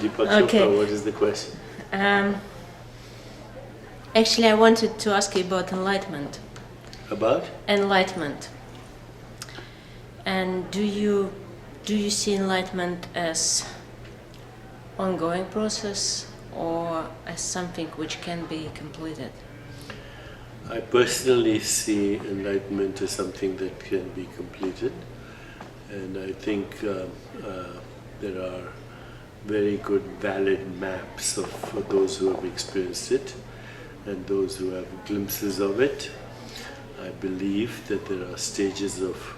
Deepak Chopra, what is the question? Actually, I wanted to ask you about enlightenment. About? Enlightenment. And do you see enlightenment as ongoing process or as something which can be completed? I personally see enlightenment as something that can be completed, and I think there are very good valid maps for those who have experienced it and those who have glimpses of it. I believe that there are stages of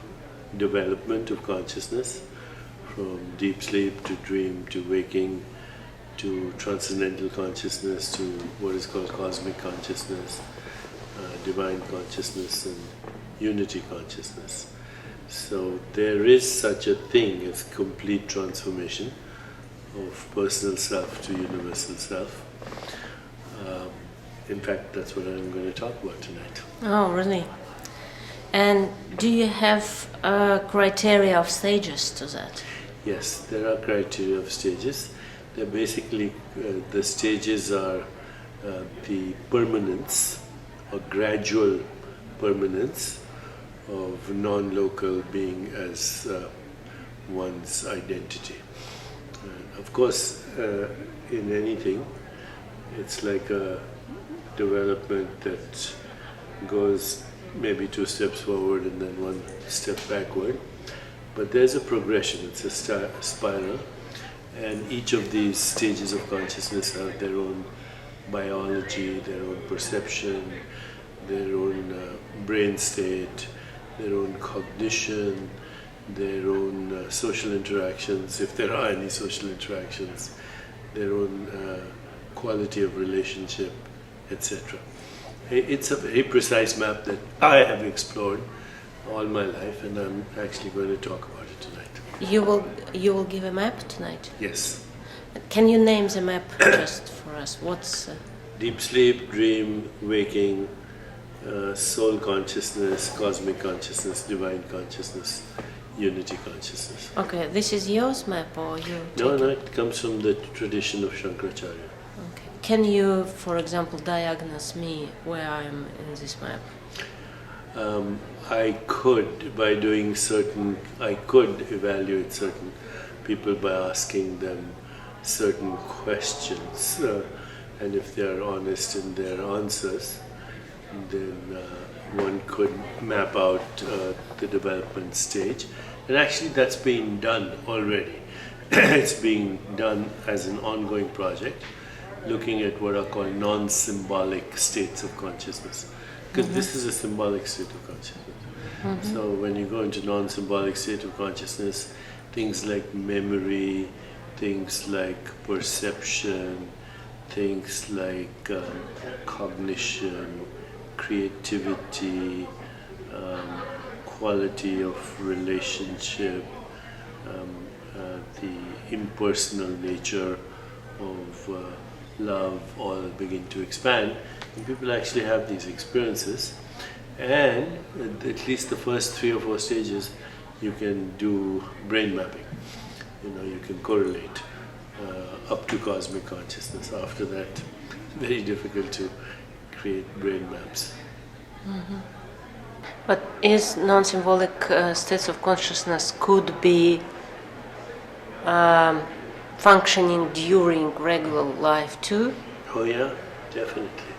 development of consciousness, from deep sleep to dream to waking to transcendental consciousness to what is called cosmic consciousness, divine consciousness and unity consciousness. So there is such a thing as complete transformation of personal self to universal self. In fact, that's what I'm going to talk about tonight. Oh, really? And do you have a criteria of stages to that? Yes, there are criteria of stages. They're basically, the stages are the permanence or gradual permanence of non-local being as one's identity. Of course, in anything, it's like a development that goes maybe 2 steps forward and then 1 step backward. But there's a progression, it's a spiral, and each of these stages of consciousness have their own biology, their own perception, their own brain state, their own cognition, their own social interactions, if there are any social interactions, their own quality of relationship, etc. It's a very precise map that I have explored all my life, and I'm actually going to talk about it tonight. You will give a map tonight? Yes. Can you name the map just for us? What's deep sleep, dream, waking, soul consciousness, cosmic consciousness, divine consciousness, unity consciousness. Okay, this is yours map or you? No, it comes from the tradition of Shankaracharya. Okay. Can you, for example, diagnose me where I am in this map? I could, by doing I could evaluate certain people by asking them certain questions, and if they are honest in their answers, then one could map out the development stage. And actually that's being done already. It's being done as an ongoing project, looking at what are called non-symbolic states of consciousness. Because this is a symbolic state of consciousness. So when you go into non-symbolic state of consciousness, things like memory, things like perception, things like cognition, creativity, quality of relationship, the impersonal nature of love all begin to expand, and people actually have these experiences. And at least the first 3 or 4 stages, you can do brain mapping. You can correlate up to cosmic consciousness. After that, very difficult to create brain maps. But is non-symbolic states of consciousness could be functioning during regular life too? Oh yeah, definitely.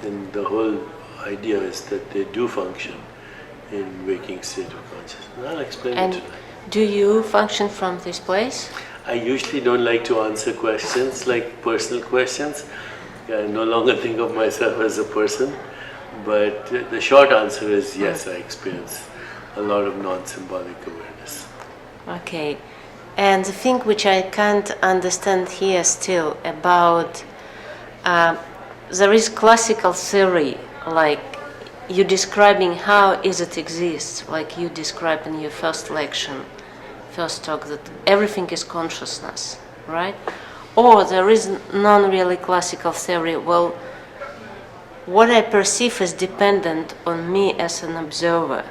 And the whole idea is that they do function in waking state of consciousness. I'll explain it tonight. Do you function from this place? I usually don't like to answer questions like personal questions. I no longer think of myself as a person, but the short answer is yes, I experience a lot of non-symbolic awareness. Okay. And the thing which I can't understand here still about, there is classical theory, like you describing how is it exists, like you described in your first talk, that everything is consciousness, right? Or there is non-really classical theory, well, what I perceive is dependent on me as an observer.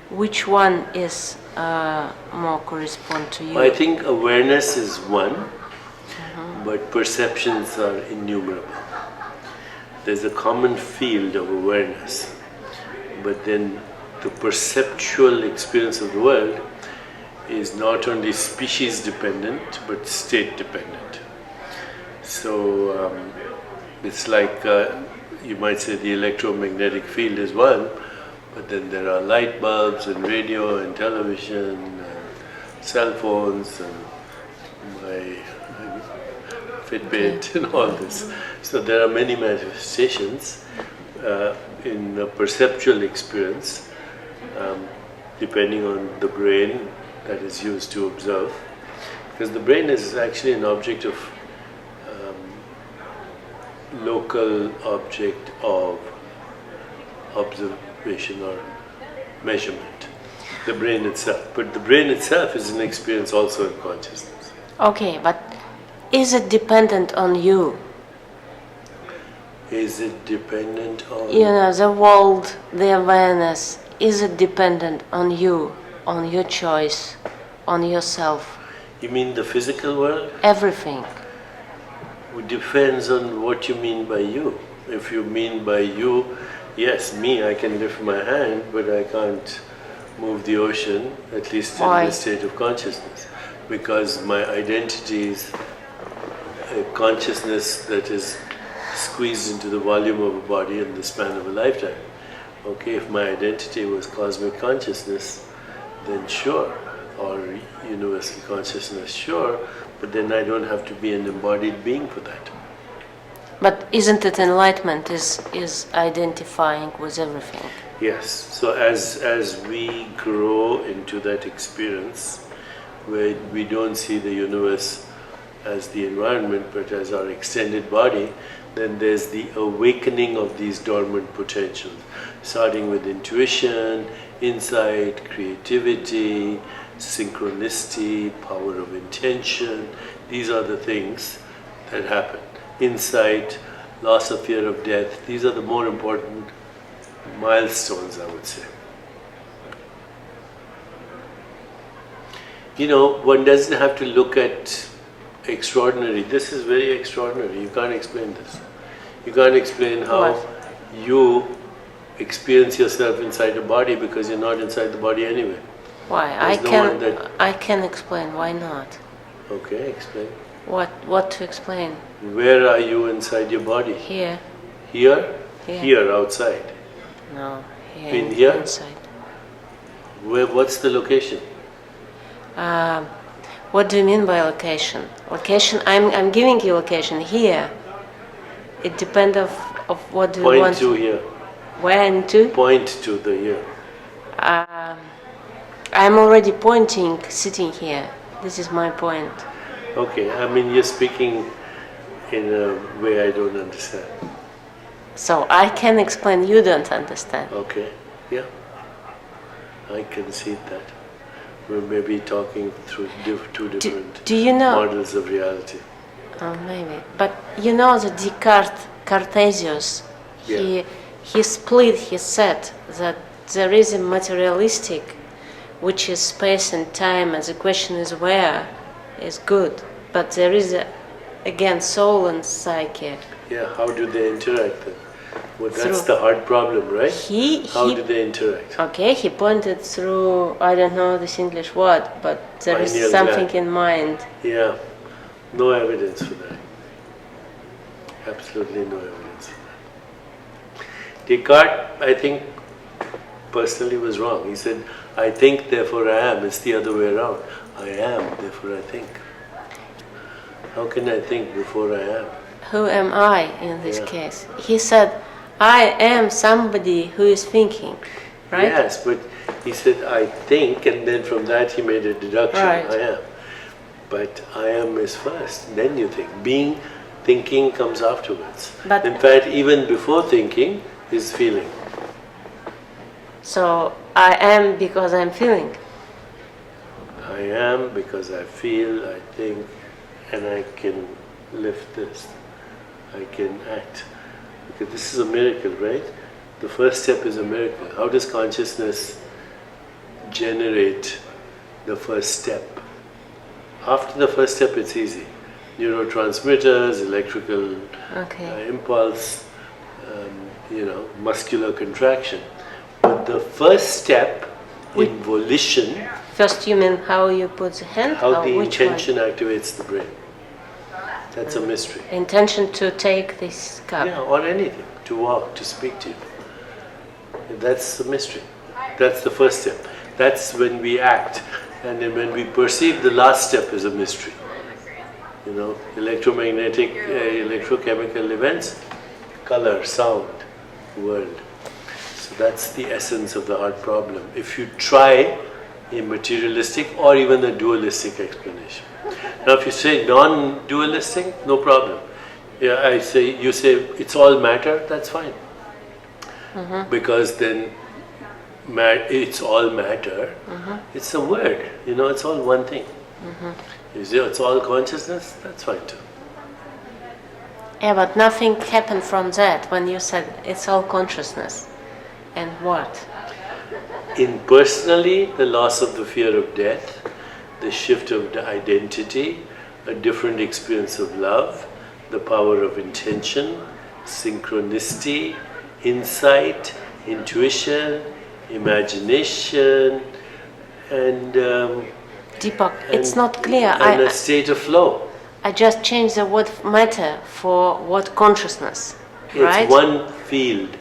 Which one is more correspond to you? I think awareness is one, but perceptions are innumerable. There's a common field of awareness, but then the perceptual experience of the world is not only species dependent but state dependent. So it's like you might say the electromagnetic field is one, but then there are light bulbs and radio and television and cell phones and my Fitbit and all this. So there are many manifestations in a perceptual experience depending on the brain that is used to observe. Because the brain is actually an object of local object of observation or measurement, the brain itself. But the brain itself is an experience also in consciousness. Okay, but is it dependent on you? Is it dependent on... You know, the world, the awareness, is it dependent on you, on your choice, on yourself? You mean the physical world? Everything. It depends on what you mean by you. If you mean by you, yes, me, I can lift my hand, but I can't move the ocean, at least Why? in this state of consciousness. Because my identity is a consciousness that is squeezed into the volume of a body in the span of a lifetime. Okay, if my identity was cosmic consciousness, then sure, or universal consciousness, sure, but then I don't have to be an embodied being for that. But isn't it enlightenment is identifying with everything? Yes, so as we grow into that experience, where we don't see the universe as the environment, but as our extended body, then there's the awakening of these dormant potentials, starting with intuition, insight, creativity, synchronicity, power of intention. These are the things that happen. Insight, loss of fear of death, these are the more important milestones, I would say. You know, one doesn't have to look at extraordinary. This is very extraordinary. You can't explain this. You can't explain how you experience yourself inside a body because you're not inside the body anyway. Why? I can explain. Why not? Okay, explain. What to explain? Where are you inside your body? Here. Here? Here. Here, outside. No, here. In here? Inside. What's the location? What do you mean by location? Location, I'm giving you location here. It depends of what do you want. Point to here. Where into? Point to the here. I'm already pointing, sitting here. This is my point. Okay, I mean you're speaking in a way I don't understand. So I can explain, you don't understand. Okay, yeah. I concede that. We may be talking through two different do you know, models of reality. Oh, maybe. But you know that Descartes, Cartesius, Yeah. he split, he said that there is a materialistic, which is space and time, and the question is where, is good. But there is, again, soul and psyche. Yeah, how do they interact then? Well, that's the hard problem, right? How do they interact? Okay, he pointed through, I don't know this English word, but there is Pineal something gland. in mind. Yeah, no evidence for that. Absolutely no evidence for that. Descartes, I think, personally was wrong. He said, I think, therefore I am. It's the other way around. I am, therefore I think. How can I think before I am? Who am I in this case? He said, I am somebody who is thinking, right? Yes, but he said, I think, and then from that he made a deduction, Right. I am. But I am is first, then you think. Thinking comes afterwards. But- in fact, even before thinking is feeling. So I am because I'm feeling. I am because I feel, I think, and I can lift this. I can act. Because this is a miracle, right? The first step is a miracle. How does consciousness generate the first step. After the first step, it's easy. Neurotransmitters, electrical impulse, muscular contraction. But the first step in volition. First, you mean how you put the hand? How the intention activates the brain. That's a mystery. Intention to take this cup. Yeah, or anything. To walk, to speak to you. That's the mystery. That's the first step. That's when we act. And then when we perceive, the last step is a mystery. Electromagnetic, electrochemical events, color, sound, world. So that's the essence of the heart problem. If you try a materialistic or even a dualistic explanation. Now if you say non-dualistic, no problem. Yeah, you say it's all matter, that's fine. Because then it's all matter, it's a word, it's all one thing. You say it's all consciousness, that's fine too. Yeah, but nothing happened from that when you said it's all consciousness. And what? In personally, the loss of the fear of death, the shift of the identity, a different experience of love, the power of intention, synchronicity, insight, intuition, imagination, and Deepak, it's not clear. And a state of flow. I just changed the word matter for word consciousness, right? It's one field.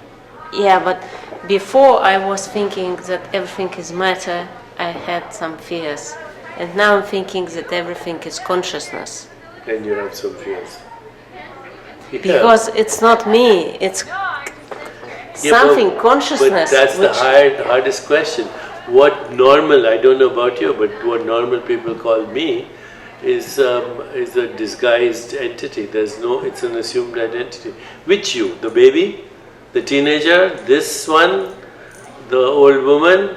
Yeah, but before I was thinking that everything is matter, I had some fears. And now I'm thinking that everything is consciousness. And you have some fears. Yeah. Because it's not me, it's something, consciousness. But that's the hardest question. What normal, I don't know about you, but what normal people call me is a disguised entity. It's an assumed identity. Which you? The baby? The teenager? This one? The old woman?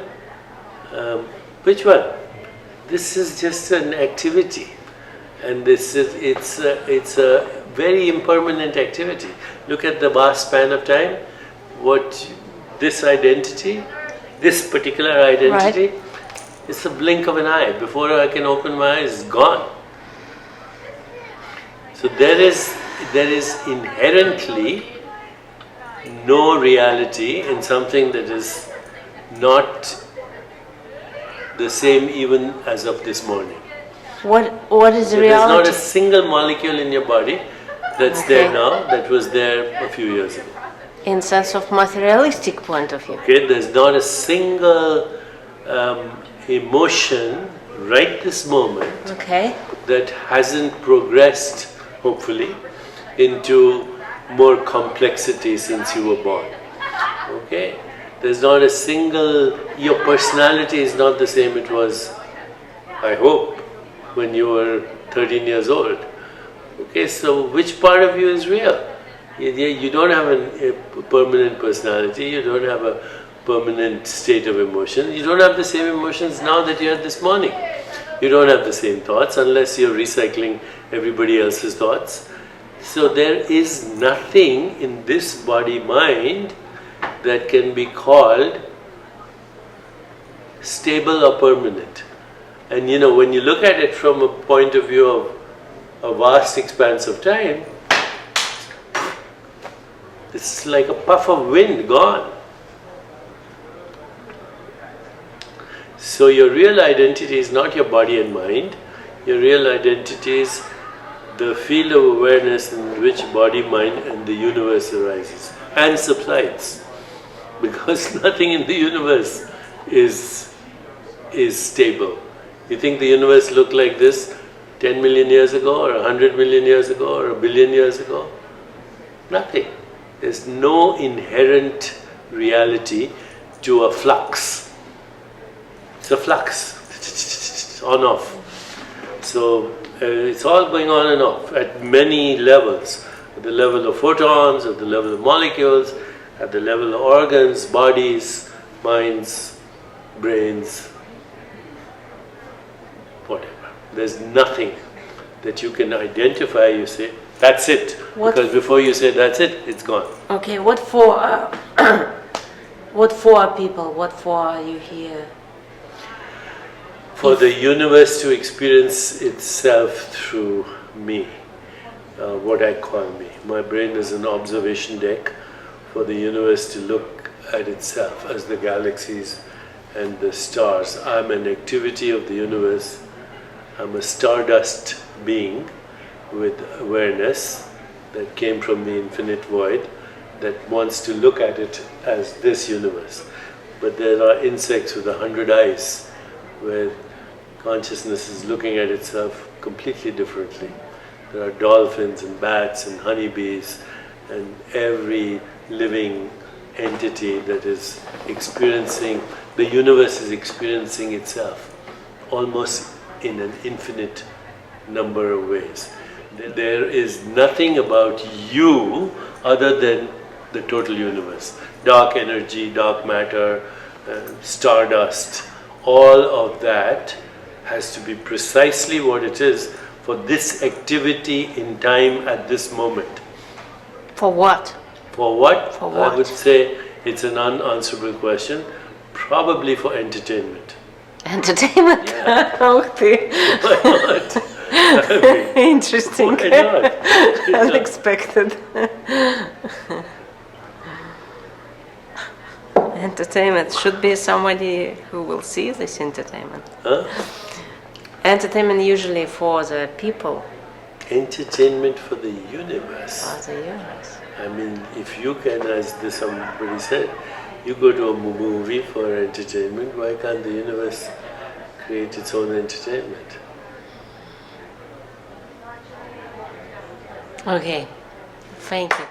Which one? This is just an activity. And it's a very impermanent activity. Look at the vast span of time. This identity, this particular identity, right. It's a blink of an eye. Before I can open my eyes, it's gone. So there is inherently no reality in something that is not the same even as of this morning. What is reality? There's not a single molecule in your body that's there now that was there a few years ago. In sense of materialistic point of view. Okay, there's not a single emotion right this moment that hasn't progressed, hopefully, into more complexity since you were born. Okay, there's not a single, your personality is not the same it was, I hope, when you were 13 years old. Okay, so which part of you is real? You don't have a permanent personality, you don't have a permanent state of emotion, you don't have the same emotions now that you had this morning. You don't have the same thoughts unless you're recycling everybody else's thoughts. So there is nothing in this body-mind that can be called stable or permanent. And when you look at it from a point of view of a vast expanse of time, it's like a puff of wind gone. So your real identity is not your body and mind. Your real identity is the field of awareness in which body, mind and the universe arises and subsides. Because nothing in the universe is stable. You think the universe looked like this 10 million years ago or 100 million years ago or 1 billion years ago? Nothing. There's no inherent reality to a flux. It's a flux, on off. So it's all going on and off at many levels. At the level of photons, at the level of molecules, at the level of organs, bodies, minds, brains, whatever. There's nothing that you can identify, you say, that's it. Because before you say that's it, it's gone. Okay, what for what for people? What for are you here? For the universe to experience itself through me, what I call me. My brain is an observation deck for the universe to look at itself as the galaxies and the stars. I'm an activity of the universe. I'm a stardust being with awareness that came from the infinite void that wants to look at it as this universe. But there are insects with 100 eyes where consciousness is looking at itself completely differently. There are dolphins and bats and honeybees and every living entity that is experiencing, the universe is experiencing itself almost in an infinite number of ways. There is nothing about you other than the total universe. Dark energy, dark matter, stardust, all of that has to be precisely what it is for this activity in time at this moment. For what? For what? For what? I would say it's an unanswerable question. Probably for entertainment. Entertainment? Yeah. Okay. Why not? I mean, Interesting. why not? Unexpected. Entertainment should be somebody who will see this entertainment. Huh? Entertainment usually for the people. Entertainment for the universe. For the universe. I mean, if you can, as somebody said, you go to a movie for entertainment, why can't the universe create its own entertainment? Okay, thank you.